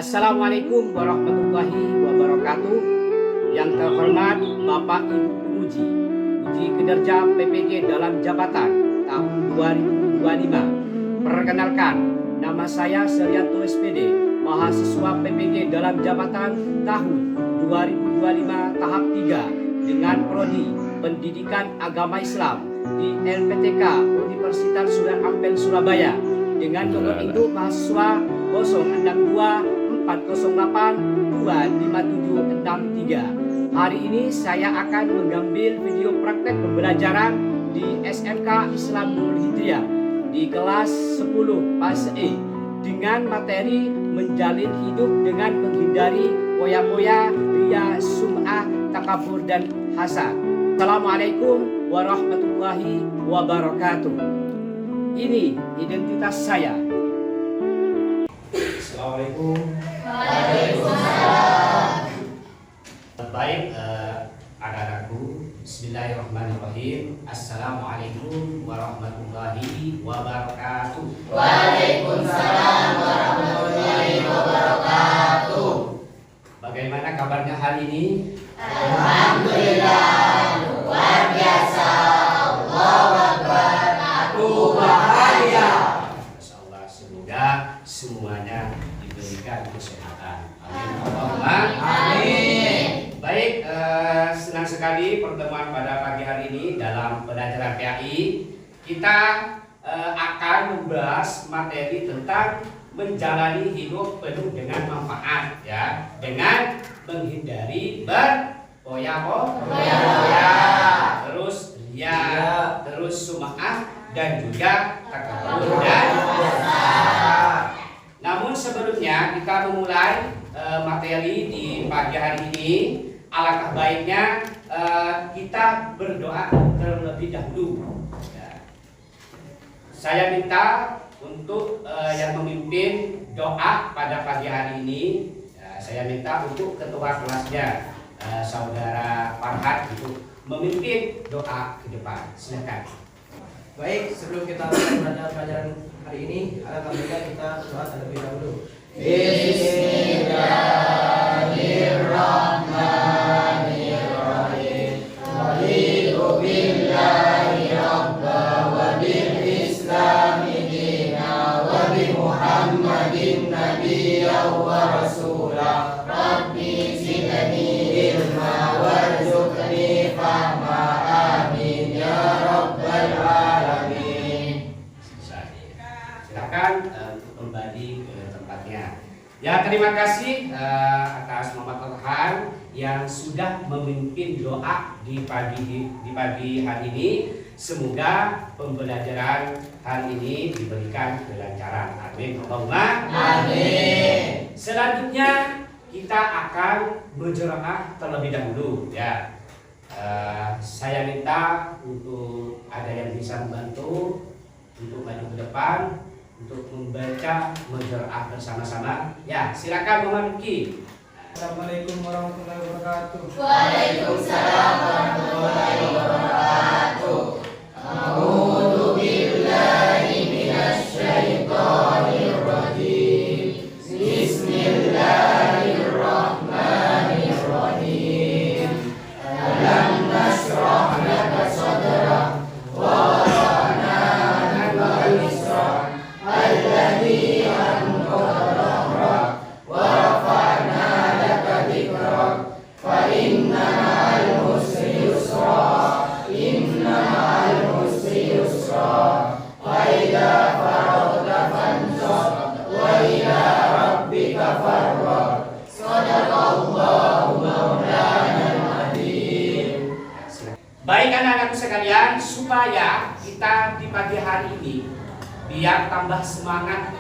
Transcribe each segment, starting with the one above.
Assalamualaikum warahmatullahi wabarakatuh. Yang terhormat Bapak Ibu Penguji, Uji Kinerja PPG dalam Jabatan tahun 2025. Perkenalkan, nama saya Selianto SPD, mahasiswa PPG dalam Jabatan tahun 2025 tahap 3 dengan prodi Pendidikan Agama Islam di LPTK Universitas Sultan Ampel Surabaya dengan nomor induk mahasiswa 062 408 25763. Hari ini saya akan mengambil video praktek pembelajaran di SMK Islam Nurul Hidayah di kelas 10 PAS E dengan materi menjalin hidup dengan menghindari poya-poya, ria, sum'ah, takabur dan hasad. Assalamualaikum warahmatullahi wabarakatuh. Ini identitas saya. Assalamualaikum. Waalaikumsalam. Baik, anak-anakku, bismillahirrahmanirrahim. Assalamualaikum warahmatullahi wabarakatuh. Waalaikumsalam warahmatullahi wabarakatuh. Bagaimana kabarnya hari ini? Alhamdulillah, luar biasa. Allahu Akbar, aku bahagia. Masya Allah, semoga semuanya diberikan kesehatan. Amin. Allahumma Amin. baik, senang sekali pertemuan pada pagi hari ini dalam pelajaran PAI. Kita akan membahas materi tentang menjalani hidup penuh dengan manfaat, ya, dengan menghindari berpoya-poya, terus ria, terus sum'ah, dan juga takabur dan hasad. Namun sebelumnya kita memulai materi di pagi hari ini, alangkah baiknya kita berdoa terlebih dahulu. Ya. Saya minta untuk yang memimpin doa pada pagi hari ini, saya minta untuk ketua kelasnya saudara Farhad untuk memimpin doa ke depan. Silakan. Baik, sebelum kita mulai pelajaran hari ini, alangkah baiknya kita doa terlebih dahulu. Bismillahirrahmanirrahim. Raditu billahi rabba wa bil islami dina wa bi Muhammadin nabiyyan wa rasulah. Rabbi zidni ilma warzuqni fahma. Amin ya rabbal alamin. Silakan untuk kembali ke tempatnya. Ya, terima kasih atas Muhammad Al-Han yang sudah memimpin doa di pagi hari ini. Semoga pembelajaran hari ini diberikan kelancaran. Amin. Allahumma Amin. Selanjutnya kita akan berjamaah terlebih dahulu, ya. Saya minta untuk ada yang bisa membantu untuk maju ke depan untuk membaca menjeraah bersama-sama. Ya, silakan Muhammad Ruki. Assalamualaikum warahmatullahi wabarakatuh. Waalaikumsalam warahmatullahi wabarakatuh. A'udzu billahi minasy syaithanir rajim. Bismillahirrahmanirrahim. Alam nashrah laka sadrak wa wada'na 'anka wizrak alladzi anqadha dhahrak wa rafa'na laka dhikrak fa inna ma'al usri yusra inna ma'al usri yusra fa idza faragta fansab wa ila rabbika farghab. Shadaqallahu maulanal azim. Baik anak-anakku sekalian, supaya kita di pagi hari ini biar tambah semangat,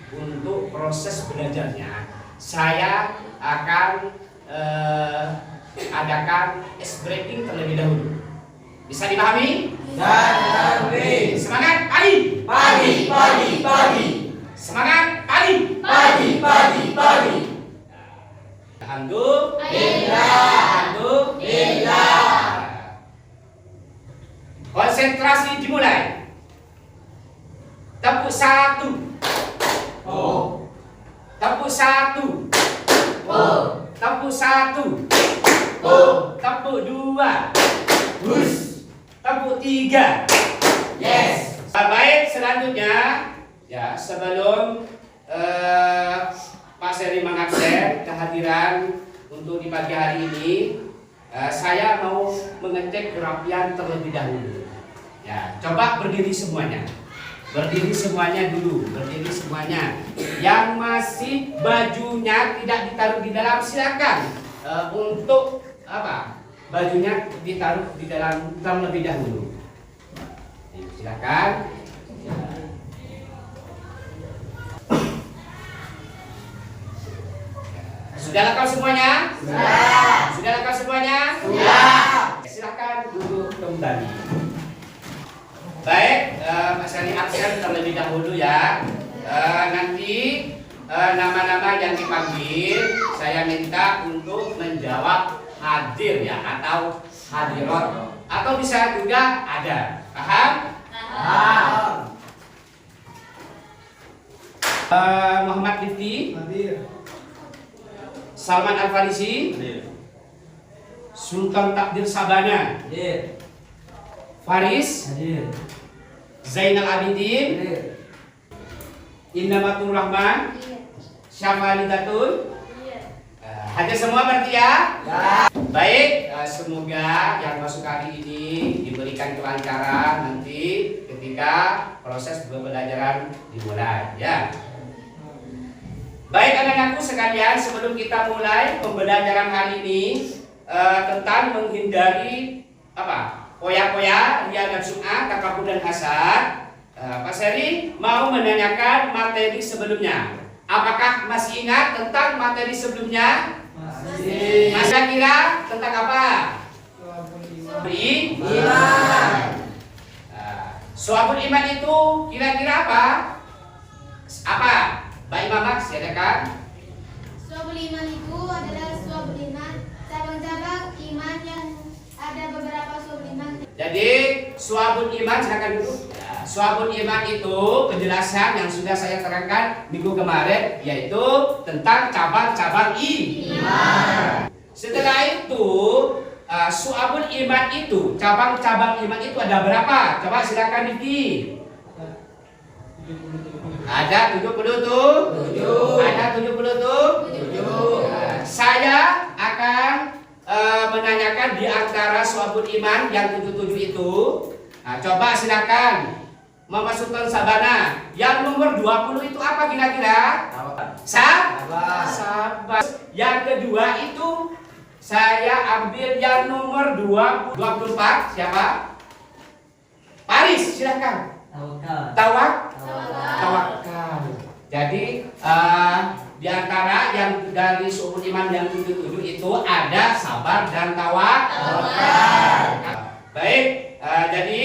untuk proses belajarnya, saya akan adakan ice breaking terlebih dahulu. Bisa dipahami? Semangat, pagi. Semangat, pagi. Alhamdulillah. Konsentrasi dimulai. Tepuk 1, Tepuk satu. Tepuk satu. Tepuk dua. Tepuk tiga. Yes. Baik, selanjutnya ya sebelum Pak Seri mengabsen kehadiran untuk di pagi hari ini, saya mau mengecek kerapian terlebih dahulu. Ya, coba berdiri semuanya. Berdiri semuanya dulu, berdiri semuanya. Yang masih bajunya tidak ditaruh di dalam silakan untuk apa? Bajunya ditaruh di dalam terlebih dahulu. Silakan. Sudah lengkap semuanya? Sudah. Sudah lengkap semuanya? Sudah. Silakan duduk kembali. Baik, Pak Sari absen terlebih dahulu ya. Nanti nama-nama yang dipanggil saya minta untuk menjawab hadir ya atau hadirat atau bisa juga ada. Paham? Paham. Muhammad Rifki, Hadir. Salman Al-Farisi, Sultan Takdir Sabana, Hadir. Faris, Hadir. Zainal Abidin, Hadir. Indamatul Rahman, Syamalidatun. Hadir semua berarti ya? Baik, semoga yang masuk hari ini diberikan kelancaran nanti ketika proses pembelajaran dimulai ya. Baik anak-anakku sekalian, sebelum kita mulai pembelajaran hari ini tentang menghindari apa? Poya-poya, ria dan sum'ah, takabur dan hasad. Pak Seri mau menanyakan materi sebelumnya. Apakah masih ingat tentang materi sebelumnya? Masih. Masih kira tentang apa? Iman. Suabul iman itu kira-kira apa? Apa? Mbak Imam Max, ya kan? Suabul iman itu adalah suabul iman, cabang-cabang iman yang ada beberapa suabul iman. Jadi suabul iman silakan dulu. Ya, suabul iman itu penjelasan yang sudah saya terangkan minggu kemarin, yaitu tentang cabang-cabang iman. Setelah itu suabul iman itu cabang-cabang iman itu ada berapa? Coba silakan Diki. Ada 70 tuh. Ada 70 tuh. Saya akan menanyakan di antara suabul iman yang 77 itu. Nah, coba silakan Mama Sultan Sabana. Yang nomor 20 itu apa kira-kira? Sabar. Yang kedua itu saya ambil yang nomor 24. Siapa? Paris, silakan. Tawakal. Jadi di antara yang dari suku iman yang 77 itu ada sabar dan tawakal. Baik, jadi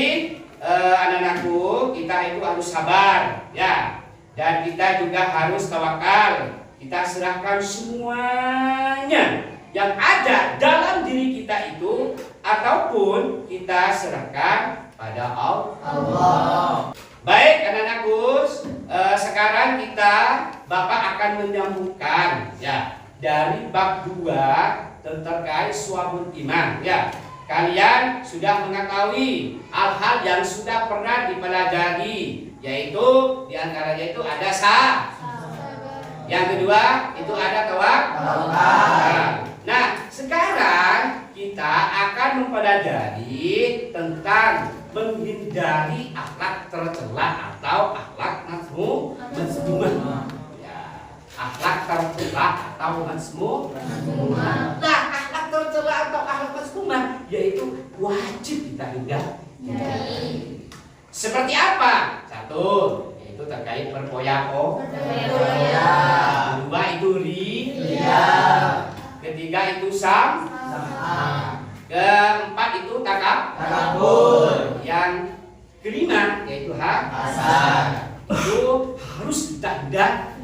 anak-anakku kita itu harus sabar ya, dan kita juga harus tawakal. Kita serahkan semuanya yang ada dalam diri kita itu ataupun kita serahkan pada Allah. Baik anak-anakku, sekarang Bapak akan menyambungkan ya dari bab 2 terkait suabul iman ya. Kalian sudah mengetahui hal-hal yang sudah pernah dipelajari, yaitu diantaranya itu ada yang kedua itu ada tawakal. Nah, sekarang kita akan mempelajari tentang menghindari akhlak tercela atau akhlak mazmumah. Ya, akhlak tercela atau mazmumah. Nah, akhlak tercela atau akhlak mazmumah yaitu wajib kita hindari. Seperti apa? Satu, yaitu terkait berpoya-poya. Kedua itu ria. Ketiga itu keempat itu takabur. Yang kelima yaitu hasad. Itu harus kita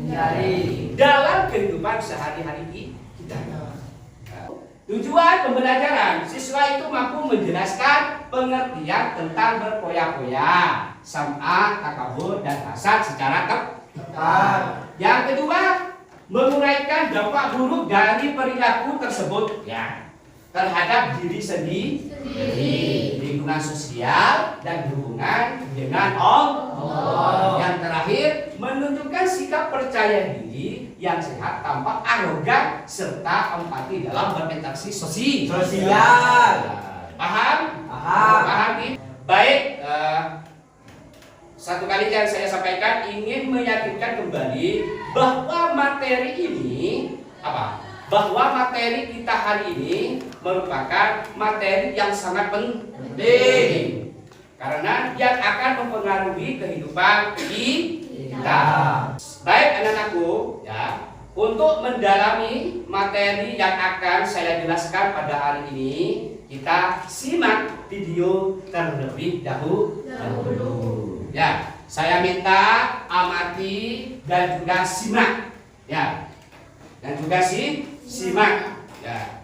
hindari dalam kehidupan sehari-hari kita. Tujuan pembelajaran, siswa itu mampu menjelaskan pengertian tentang berpoya-poya, sam'a, takabur, dan hasad secara tepat. Yang kedua, menguraikan dampak buruk dari perilaku tersebut ya terhadap diri sendiri, lingkungan sosial dan hubungan dengan Allah. Yang terakhir, menunjukkan sikap percaya diri yang sehat tanpa arogan serta empati dalam berinteraksi sosial. Paham? Paham nih? Baik, satu kali yang saya sampaikan ingin meyakinkan kembali bahwa materi ini apa? Bahwa materi kita hari ini merupakan materi yang sangat penting karena yang akan mempengaruhi kehidupan kita. Baik anak-anakku ya, untuk mendalami materi yang akan saya jelaskan pada hari ini, kita simak video terlebih dahulu. Ya, saya minta amati dan juga simak. Ya. Dan juga simak. Ya.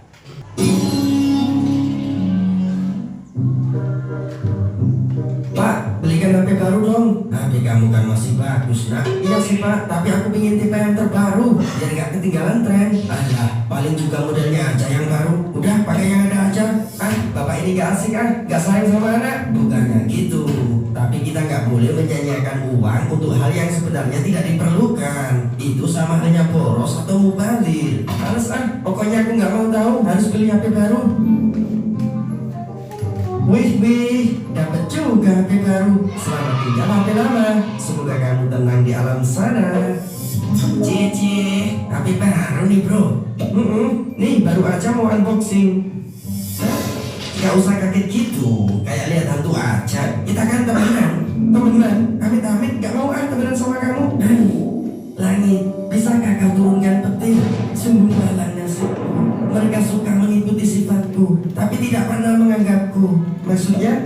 Pak, belikan HP baru dong. HP kamu kan masih bagus, nak. Iya sih Pak, tapi aku ingin tipe yang terbaru biar gak ketinggalan tren. Alah, paling juga modelnya aja yang baru. Udah, pakai yang ada aja. Bapak ini gak asik gak sayang sama anak. Bukannya gitu, tapi kita gak boleh menyanyiakan uang untuk hal yang sebenarnya tidak diperlukan. Itu sama halnya boros atau mubazir. Males pokoknya aku gak mau tahu, harus beli HP baru. Wih, dapat juga HP baru. Selamat tinggal HP lama. Semoga kamu tenang di alam sana. Cici, HP baru nih bro. Nih baru aja mau unboxing. Gak usah kaget gitu, kayak lihat hantu aja. Kita kan temenan. Amit-amit gak mau temenan sama kamu. Langit, bisakah kau turunkan petir? Sungguh malang nasibku. Mereka suka mengikuti sifatku, tapi tidak pernah menganggapku. Maksudnya,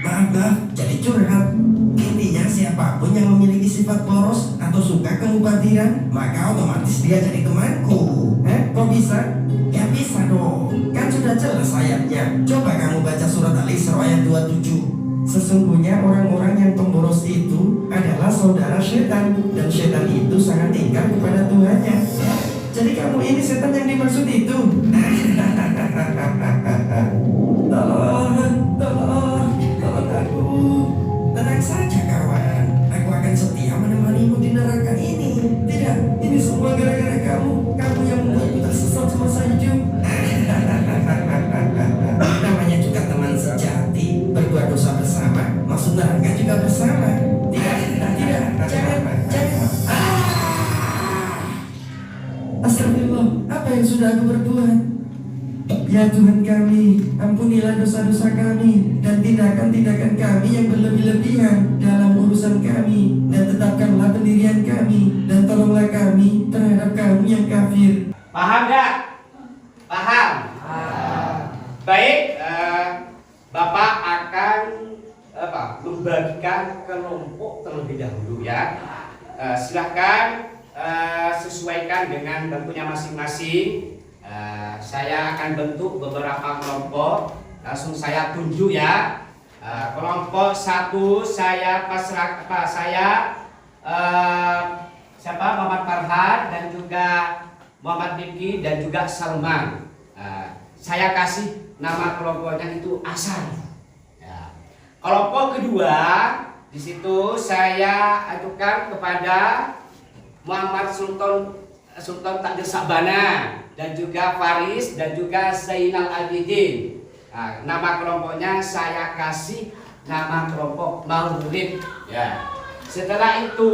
maaf, jadi curhat. Intinya siapapun yang memiliki sifat boros atau suka kemubadiran, maka otomatis dia jadi temanku. Kok bisa? Ya bisa dong, kan sudah jelas ayatnya. Coba kamu baca surat Al-Isra ayat 27. Sesungguhnya orang-orang yang pemboros itu adalah saudara setan, dan setan itu sangat ingkar kepada Tuhannya. Jadi kamu ini setan yang dimaksud itu. Tolong aku. Tenang saja kawan, aku akan setia menemanimu di neraka ini. Tidak, ini semua gara-gara kamu. Kamu yang membuatku tersesat semasa hidup. Namanya juga teman sejati, berbuat dosa bersama, masuk neraka juga bersama. Tidak, jangan. Astagfirullah, apa yang sudah aku perbuat? Ya Tuhan kami, ampunilah dosa-dosa kami dan tindakan-tindakan kami yang berlebih-lebihan dalam urusan kami, dan tetapkanlah pendirian kami, dan tolonglah kami terhadap kami yang kafir. Paham gak? Paham? Baik, Bapak akan membagikan kelompok terlebih dahulu ya. Silahkan sesuaikan dengan bentuknya masing-masing. Saya akan bentuk beberapa kelompok. Langsung saya tunjuk ya. Kelompok 1 saya siapa? Muhammad Farhan dan juga Muhammad Diki dan juga Salman. Saya kasih nama kelompoknya itu Hasan. Ya. Kelompok kedua di situ saya ajukan kepada Muhammad Sultan Takdir Sabana dan juga Faris dan juga Zainal Abidin. Nama kelompoknya saya kasih nama kelompok Maulid. Ya. Setelah itu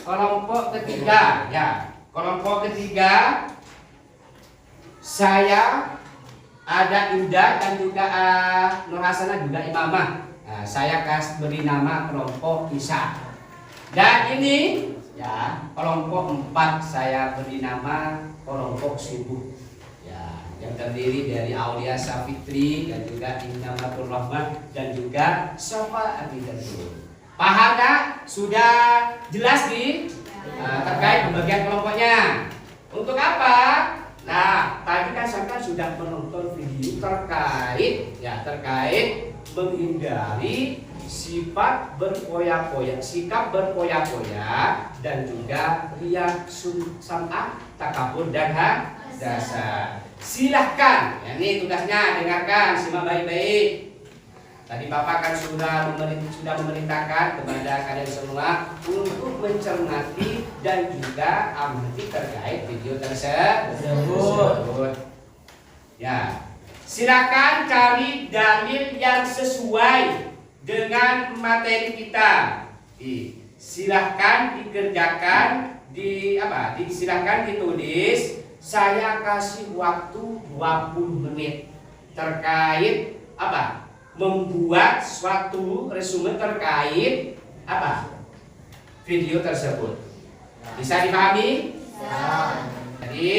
kelompok ketiga, ya. Kelompok ketiga saya ada Indah dan juga Nur Hasanah juga Imamah. Saya kasih beri nama kelompok Isa. Dan ini ya kelompok 4 saya beri nama kelompok Subuh. Ya, yang terdiri dari Aulia Safitri dan juga Inamatul Rahman dan juga Safa Abidatul. Paham gak? Sudah jelas terkait pembagian kelompoknya. Untuk apa? Nah, tadi kan saya sudah menonton video terkait menghindari sikap berpoya-poya dan juga riya sam'ah, takabur dan dasar. Silahkan, ya, ini tugasnya, dengarkan, simak baik-baik. Tadi Bapak kan sudah memerintahkan kepada kalian semua untuk mencermati dan juga amati terkait video tersebut. Ya, silakan cari dalil yang sesuai dengan materi kita. Silahkan dikerjakan silahkan ditulis. Saya kasih waktu 20 menit terkait membuat suatu resume terkait video tersebut. Bisa dipahami? Jadi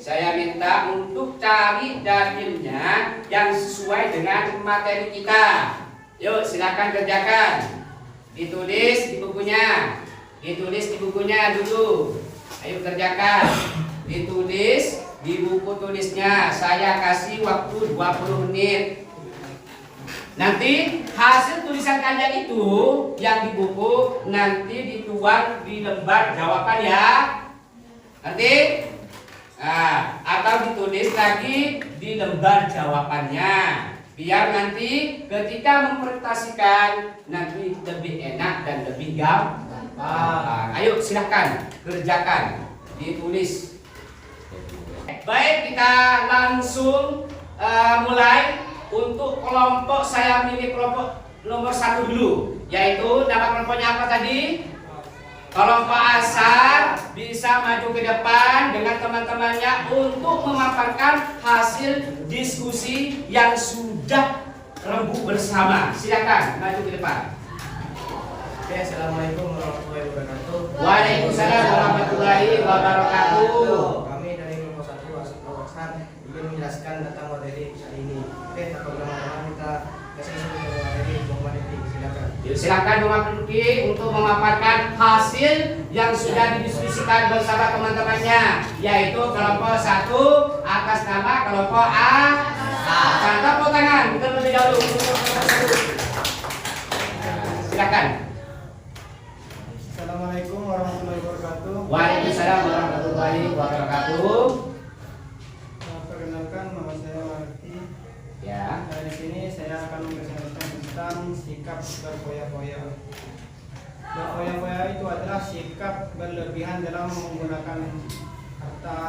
saya minta untuk cari dalilnya yang sesuai dengan materi kita. Yuk, silakan kerjakan. Ditulis di bukunya. Dulu. Ayo kerjakan. Ditulis di buku tulisnya. Saya kasih waktu 20 menit. Nanti hasil tulisan kalian itu yang di buku nanti dituang di lembar jawaban ya. Nanti atau ditulis lagi di lembar jawabannya. Biar nanti ketika mempresentasikan nanti lebih enak dan lebih gampang. Ayo silahkan kerjakan. Ditulis. Baik, kita langsung mulai. Untuk kelompok, saya milih kelompok nomor 1 dulu, yaitu nama kelompoknya apa tadi? Kelompok Asar bisa maju ke depan dengan teman-temannya untuk memaparkan hasil diskusi yang sudah rembuk bersama. Silakan maju ke depan. Oke, assalamualaikum warahmatullahi wabarakatuh. Waalaikumsalam warahmatullahi wabarakatuh. Kami dari kelompok 1 Asar ingin menjelaskan tentang materi kali ini. Oke, teman-teman kita kasih materi silakan. Silakan memasuki untuk memaparkan hasil yang sudah didiskusikan bersama teman-temannya, yaitu kelompok 1 atas nama kelompok A. Tepuk tangan terlebih dahulu. Silakan. Assalamualaikum warahmatullahi wabarakatuh. Waalaikumsalam warahmatullahi wabarakatuh. Perkenalkan, nama saya Marti. Ya. Di sini saya akan mempresentasikan tentang sikap berpoya-poya. Berpoya-poya itu adalah sikap berlebihan dalam menggunakan harta.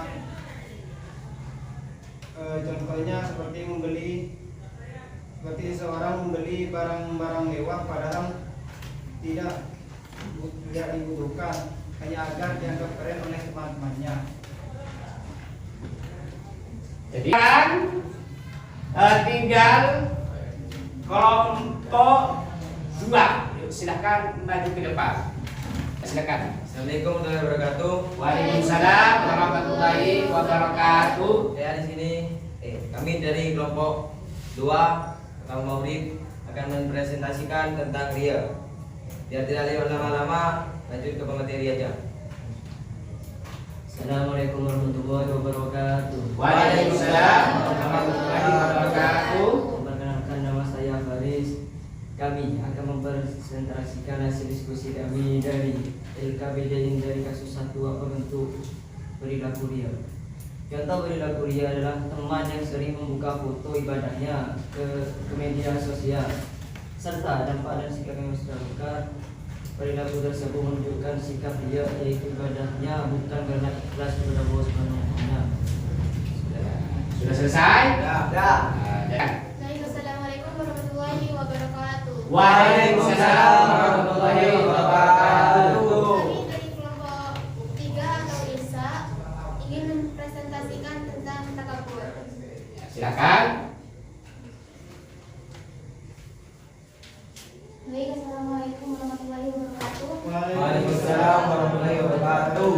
Contohnya seperti seorang membeli barang-barang mewah padahal tidak dibutuhkan, hanya agar dianggap keren oleh teman-temannya. Jadi kan tinggal kelompok 2. Yuk, silakan maju ke depan. Silakan. Assalamualaikum warahmatullahi wabarakatuh. Waalaikumsalam warahmatullahi wabarakatuh. Saya di sini kami dari kelompok 2 atau Maulid akan mempresentasikan tentang ria. Biar tidak lewat lama-lama, lanjut ke pemateri aja. Assalamualaikum warahmatullahi wabarakatuh. Waalaikumsalam warahmatullahi wabarakatuh. Perkenalkan, nama saya Faris. Kami akan mempresentasikan hasil diskusi kami dari LKBD dari kasus 1 apa bentuk perilaku ria. Contoh perilaku ria adalah teman yang sering membuka foto ibadahnya ke media sosial, serta dampak dan sikap yang harus dilakukan. Perilaku tersebut menunjukkan sikap dia, yaitu ibadahnya bukan karena ikhlas kepada Allah Subhanahu wa Ta'ala. Sudah selesai? Ya. Baik, assalamualaikum warahmatullahi wabarakatuh. Waalaikumsalam warahmatullahi wabarakatuh. Kami dari kelompok 3 atau ISA ingin mempresentasikan tentang takabur. Silakan. Baik, assalamualaikum warahmatullahi wabarakatuh. Waalaikumsalam warahmatullahi wabarakatuh.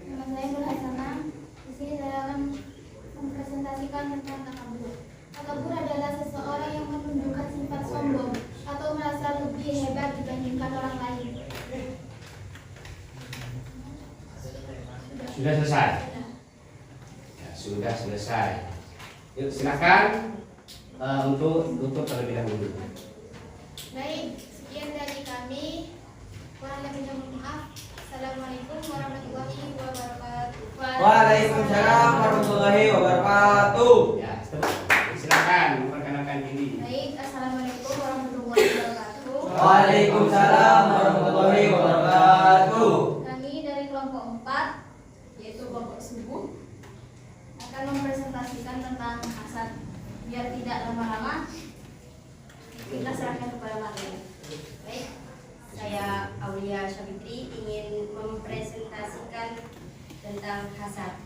Nama saya Nur Hasanah. Di sini saya akan mempresentasikan tentang takabur. Takabur adalah seseorang yang menunjukkan sifat sombong atau merasa lebih hebat dibandingkan orang lain. Sudah selesai? Ya, sudah selesai. Yuk, silakan untuk tutup terlebih dahulu. Baik, Sekian dari kami. Kurang lebihnya mohon maaf. Assalamualaikum warahmatullahi wabarakatuh. Waalaikumsalam warahmatullahi wabarakatuh. Ya, silakan memperkenalkan diri. Baik, assalamualaikum warahmatullahi wabarakatuh. Waalaikumsalam warahmatullahi wabarakatuh. Kami dari kelompok 4, yaitu kelompok subuh, akan mempresentasikan tentang hasad. Biar tidak lama-lama, kita serahkan kepada materi. Baik, saya Aulia Syafitri ingin mempresentasikan tentang hasad.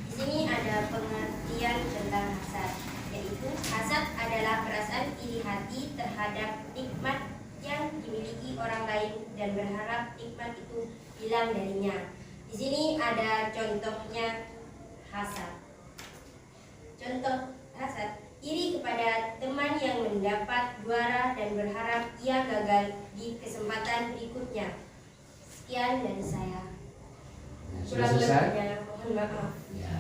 Di sini ada pengertian tentang hasad, yaitu hasad adalah perasaan iri hati terhadap nikmat yang dimiliki orang lain dan berharap nikmat itu hilang darinya. Di sini ada contohnya hasad. Contoh hasad: iri kepada teman yang mendapat juara dan berharap ia gagal di kesempatan berikutnya. Sekian dari saya. Sudah selesai? lebihnya mohon maaf. Ya.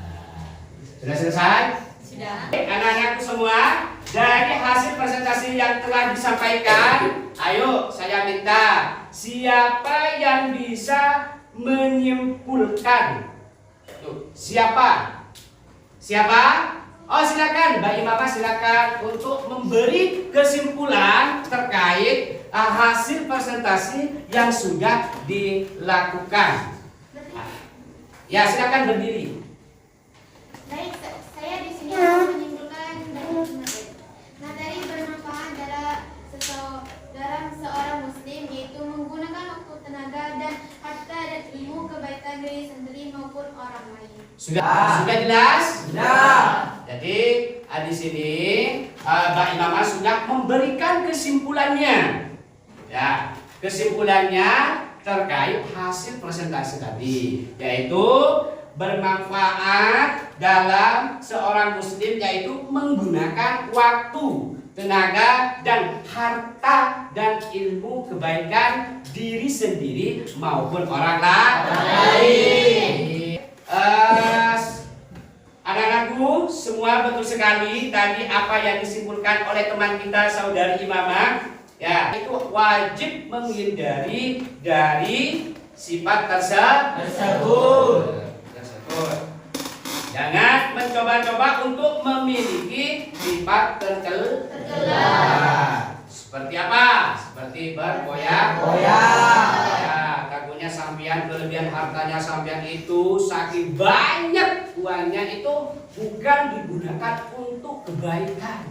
Sudah selesai? Sudah. Anak-anakku semua, dari hasil presentasi yang telah disampaikan, ayo saya minta siapa yang bisa menyimpulkan? Tuh, siapa? Siapa? Oh, silakan Mbak Imamah, silakan untuk memberi kesimpulan terkait hasil presentasi yang sudah dilakukan. Ya, silakan berdiri. Baik, saya di sini akan menyimpulkan dari materi. Materi bermanfaat dalam seorang muslim, yaitu menggunakan waktu, tenaga, dan harta dan ilmu kebaikan diri sendiri maupun orang lain. Sudah jelas? Sudah. Jadi di sini Mbak Imamah sudah memberikan kesimpulannya. Ya, kesimpulannya terkait hasil presentasi tadi, yaitu bermanfaat dalam seorang muslim, yaitu menggunakan waktu, tenaga, dan harta dan ilmu kebaikan diri sendiri maupun orang lain. Anak-anakku semua, betul sekali tadi apa yang disimpulkan oleh teman kita saudari Imamah. Ya, itu wajib menghindari dari sifat tersebut. Jangan mencoba-coba untuk memiliki sifat tercela. Seperti apa? Seperti berfoya-foya. Ya, takutnya sampean kelebihan hartanya sampean itu saking banyak uangnya itu bukan digunakan untuk kebaikan.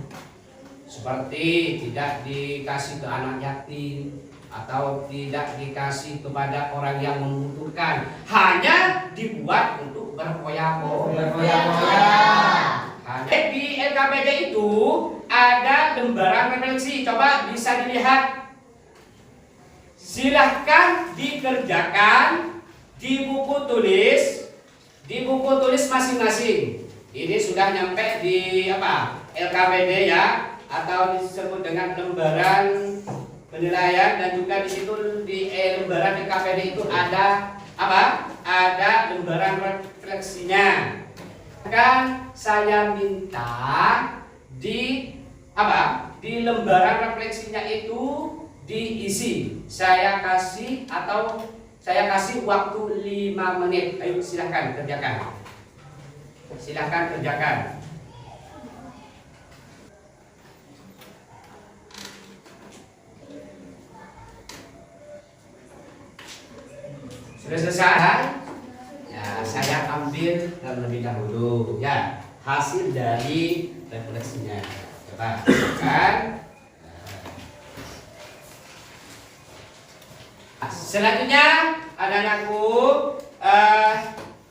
Seperti tidak dikasih ke anak yatim atau tidak dikasih kepada orang yang membutuhkan, hanya dibuat untuk berfoya-foya. Di LKPD itu ada lembaran refleksi, coba bisa dilihat. Silahkan dikerjakan di buku tulis masing-masing. Ini sudah nyampe di LKPD ya, atau disebut dengan lembaran penilaian, dan juga di situ di lembaran LKPD itu ada ada lembaran refleksinya. Kan saya minta di lembaran refleksinya itu diisi. Saya kasih waktu 5 menit. Ayo silahkan kerjakan. Silahkan kerjakan. Sudah selesai? Ya, saya ambil terlebih dahulu ya hasil dari refleksinya. Coba kan. Selanjutnya anak-anakku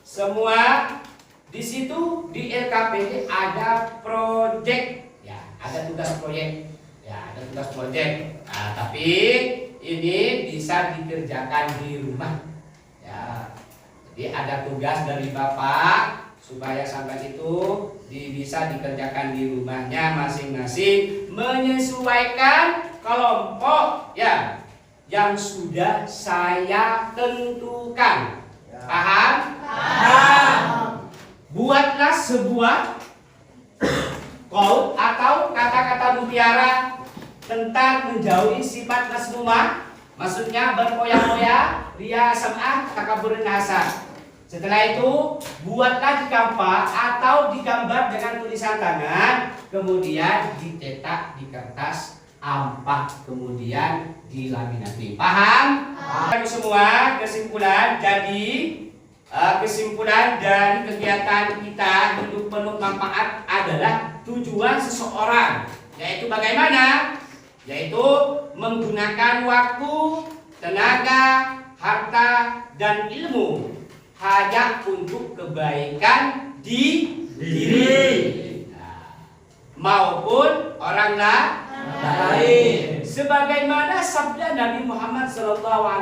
semua di situ di LKPD ada proyek ya, ada tugas proyek ya, ada tugas proyek. Nah, tapi ini bisa dikerjakan di rumah. Ya, jadi ada tugas dari Bapak supaya sampai itu bisa dikerjakan di rumahnya masing-masing, menyesuaikan kelompok ya yang sudah saya tentukan. Paham? Paham. Buatlah sebuah quote atau kata-kata mutiara tentang menjauhi sifat masmumah, maksudnya berpoya-poya, ria, sam'ah, takabur dan hasad. Setelah itu buatlah di kampak atau digambar dengan tulisan tangan, kemudian dicetak di kertas ampak, kemudian dilaminati. Paham? Paham semua. Kesimpulan, jadi kesimpulan dari kegiatan kita hidup penuh manfaat adalah tujuan seseorang, yaitu bagaimana? Yaitu menggunakan waktu, tenaga, harta, dan ilmu hanya untuk kebaikan di diri maupun orang lain. Sebagaimana sabda Nabi Muhammad SAW,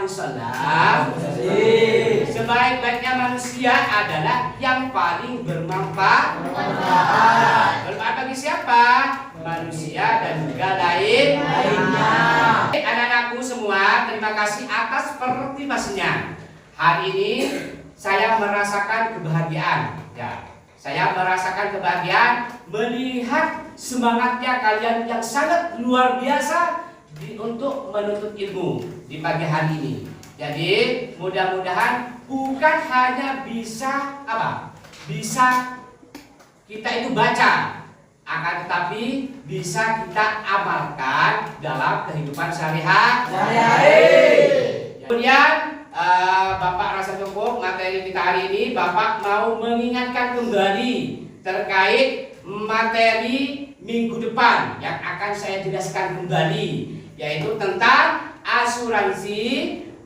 sebaik-baiknya manusia adalah yang paling bermanfaat. Bermanfaat bagi siapa? Manusia dan juga lainnya. Anak-anakku semua, terima kasih atas partisipasinya. Hari ini saya merasakan kebahagiaan. Ya, saya merasakan kebahagiaan melihat semangatnya kalian yang sangat luar biasa untuk menuntut ilmu di pagi hari ini. Jadi mudah-mudahan bukan hanya bisa bisa kita itu baca, akan tetapi bisa kita amalkan dalam kehidupan sehari-hari. Kemudian Bapak rasa cukup materi kita hari ini. Bapak mau mengingatkan kembali terkait materi minggu depan yang akan saya jelaskan kembali, yaitu tentang asuransi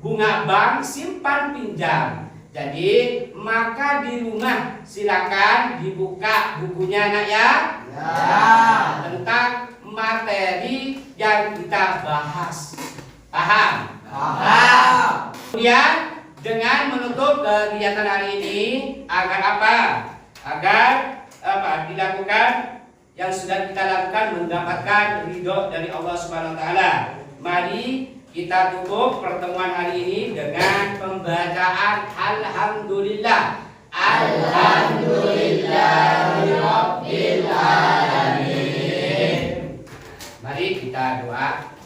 bunga bank simpan pinjam. Jadi maka di rumah silakan dibuka bukunya nak ya. Tentang materi yang kita bahas. Paham? Paham. Kemudian dengan menutup kegiatan hari ini agar apa? Agar dilakukan yang sudah kita lakukan mendapatkan ridho dari Allah Subhanahu wa taala. Mari kita tutup pertemuan hari ini dengan pembacaan alhamdulillah. Alhamdulillahirabbil alamin. Mari kita doa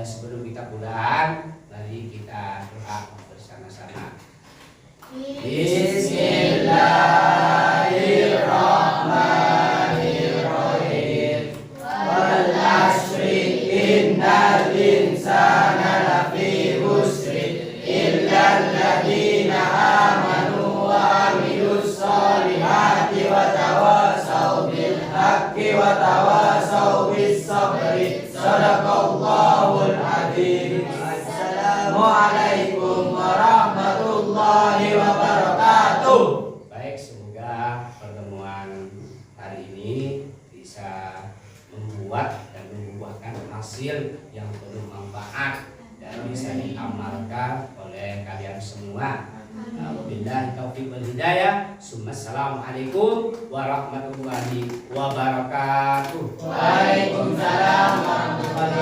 sebelum kita pulang. Mari kita doa bersama-sama. Bismillahirrahmanirrahim. Wal asri innal insana lafi khusri illa alladziina amanu wa amilus solihati wa tawasaw bil haqqi wa tawasaw bis sabri. Sadaqallahul adzim. Assalamualaikum warahmatullahi wabarakatuh. Baik, semoga pertemuan hari ini bisa membuat dan membuahkan hasil yang penuh manfaat dan bisa diamalkan oleh kalian semua. Wabillahi taufiq wal hidayah. Assalamualaikum warahmatullahi wabarakatuh. Waalaikumsalam warahmatullahi wabarakatuh.